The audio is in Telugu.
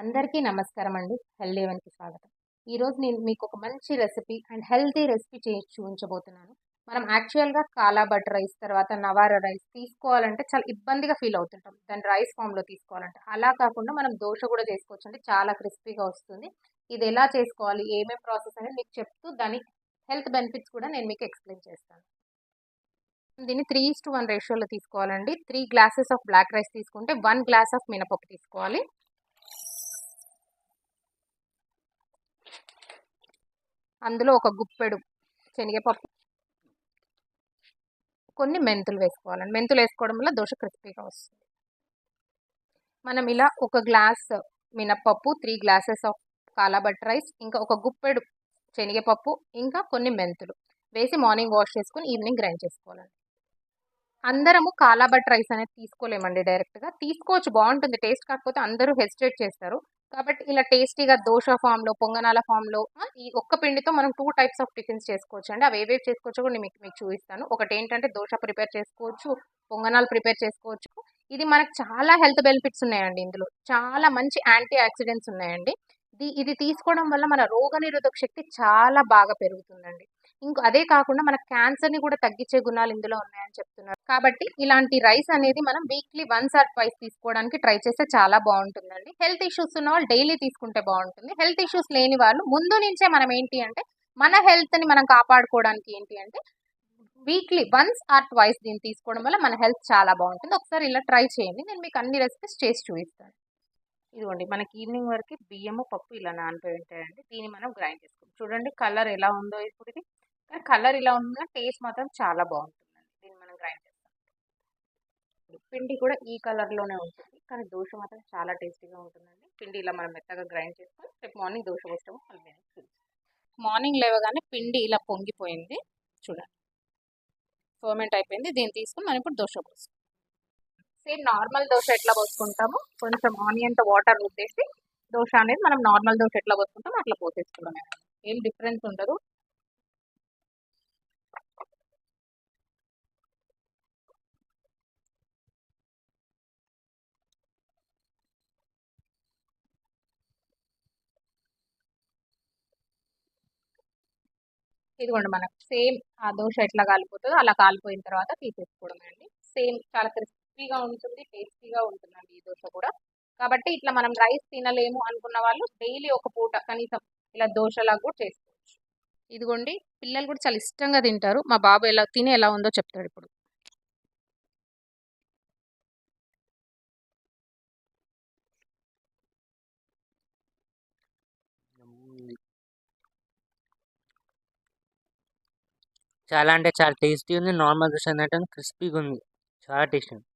అందరికీ నమస్కారం అండి. హెల్దీ వన్‌కి స్వాగతం. ఈరోజు నేను మీకు ఒక మంచి రెసిపీ అండ్ హెల్తీ రెసిపీ చేసి చూపించబోతున్నాను. మనం యాక్చువల్‌గా కాలా బట్ రైస్, తర్వాత నవారా రైస్ తీసుకోవాలంటే చాలా ఇబ్బందిగా ఫీల్ అవుతుంటాం. దాన్ని రైస్ ఫామ్‌లో తీసుకోవాలంటే. అలా కాకుండా మనం దోస కూడా చేసుకోవచ్చండి. చాలా క్రిస్పీగా వస్తుంది. ఇది ఎలా చేసుకోవాలి, ఏమేం ప్రాసెస్ అనేది మీకు చెప్తూ దాని హెల్త్ బెనిఫిట్స్ కూడా నేను మీకు ఎక్స్‌ప్లెయిన్ చేస్తాను. దీన్ని 3:1 రేషియోలో తీసుకోవాలండి. 3 గ్లాసెస్ ఆఫ్ బ్లాక్ రైస్ తీసుకుంటే 1 గ్లాస్ ఆఫ్ మినపప్పు తీసుకోవాలి. అందులో ఒక గుప్పెడు శనగపప్పు, కొన్ని మెంతులు వేసుకోవాలండి. మెంతులు వేసుకోవడం వల్ల దోశ క్రిస్పీగా వస్తుంది. మనం ఇలా ఒక గ్లాస్ మినప్పప్పు, 3 గ్లాసెస్ ఆఫ్ కాలాబట్ రైస్, ఇంకా ఒక గుప్పెడు శనగపప్పు, ఇంకా కొన్ని మెంతులు వేసి మార్నింగ్ వాష్ చేసుకుని ఈవినింగ్ గ్రైండ్ చేసుకోవాలండి. అందరము కాలాబట్ రైస్ అనేది తీసుకోలేమండి డైరెక్ట్‌గా. తీసుకోవచ్చు, బాగుంటుంది టేస్ట్. కాకపోతే అందరూ హెసిటేట్ చేస్తారు. కాబట్టి ఇలా టేస్టీగా దోశ ఫామ్‌లో, పొంగనాల ఫామ్‌లో ఈ ఒక్క పిండితో మనం 2 టైప్స్ ఆఫ్ టిఫిన్స్ చేసుకోవచ్చండి. అవి ఏవేవి చేసుకోవచ్చో కూడా నేను మీకు మీకు చూపిస్తాను. ఒకటేంటంటే దోశ ప్రిపేర్ చేసుకోవచ్చు, పొంగనాలు ప్రిపేర్ చేసుకోవచ్చు. ఇది మనకు చాలా హెల్త్ బెనిఫిట్స్ ఉన్నాయండి ఇందులో. చాలా మంచి యాంటీ ఆక్సిడెంట్స్ ఉన్నాయండి. ఇది తీసుకోవడం వల్ల మన రోగనిరోధక శక్తి చాలా బాగా పెరుగుతుందండి. అదే కాకుండా మన క్యాన్సర్‌ని కూడా తగ్గించే గుణాలు ఇందులో ఉన్నాయని చెప్తున్నారు. కాబట్టి ఇలాంటి రైస్ అనేది మనం వీక్లీ వన్స్ ఆర్ ట్వైస్ తీసుకోవడానికి ట్రై చేస్తే చాలా బాగుంటుందండి. హెల్త్ ఇష్యూస్ ఉన్న వాళ్ళు డైలీ తీసుకుంటే బాగుంటుంది. హెల్త్ ఇష్యూస్ లేని వాళ్ళు ముందు నుంచే మనం ఏంటి అంటే మన హెల్త్‌ని మనం కాపాడుకోవడానికి ఏంటి అంటే వీక్లీ వన్స్ ఆర్ ట్వైస్ దీన్ని తీసుకోవడం వల్ల మన హెల్త్ చాలా బాగుంటుంది. ఒకసారి ఇలా ట్రై చేయండి. నేను మీకు అన్ని రెసిపీస్ చేసి చూపిస్తాను. ఇదిగోండి, మనకి ఈవినింగ్ వరకు బియ్యము, పప్పు ఇలా నానిపోయి ఉంటాయండి. దీన్ని మనం గ్రైండ్ చేసుకుంటాం. చూడండి కలర్ ఎలా ఉందో ఇప్పుడు ఇది. కానీ కలర్ ఇలా ఉందా, టేస్ట్ మాత్రం చాలా బాగుంటుందండి. దీన్ని మనం గ్రైండ్ చేస్తాం. పిండి కూడా ఈ కలర్లోనే ఉంటుంది, కానీ దోశ మాత్రం చాలా టేస్టీగా ఉంటుందండి. పిండి ఇలా మనం మెత్తగా గ్రైండ్ చేసుకొని రేపు మార్నింగ్ దోశ పోస్తాము. మార్నింగ్ లేవగానే పిండి ఇలా పొంగిపోయింది చూడండి, ఫర్మెంట్ అయిపోయింది. దీన్ని తీసుకుని మనం ఇప్పుడు దోశ పోస్తాం. సేమ్ నార్మల్ దోశ ఎట్లా పోసుకుంటామో కొంచెం ఆనియన్తో వాటర్ రుద్దేసి దోశ అనేది మనం నార్మల్ దోశ ఎట్లా పోసుకుంటామో అట్లా పోసేసుకోవడమే. ఏం డిఫరెన్స్ ఉండదు. ఇదిగోండి, మనకు సేమ్ ఆ దోశ ఎట్లా కాలిపోతుందో అలా కాలిపోయిన తర్వాత తీసేసుకోవడమే అండి. సేమ్ చాలా క్రిస్పీగా ఉంటుంది, టేస్టీగా ఉంటుందండి ఈ దోశ కూడా. కాబట్టి ఇట్లా మనం రైస్ తినలేము అనుకున్న వాళ్ళు డైలీ ఒక పూట కనీసం ఇలా దోశలాగా కూడా చేసుకోవచ్చు. ఇదిగోండి, పిల్లలు కూడా చాలా ఇష్టంగా తింటారు. మా బాబు ఎలా తిని ఎలా ఉందో చెప్తాడు ఇప్పుడు. చాలా అంటే చాలా టేస్టీ ఉంది. నార్మల్ దోశ అన్నట్టు క్రిస్పీగా ఉంది. చాలా టేస్టీ ఉంది.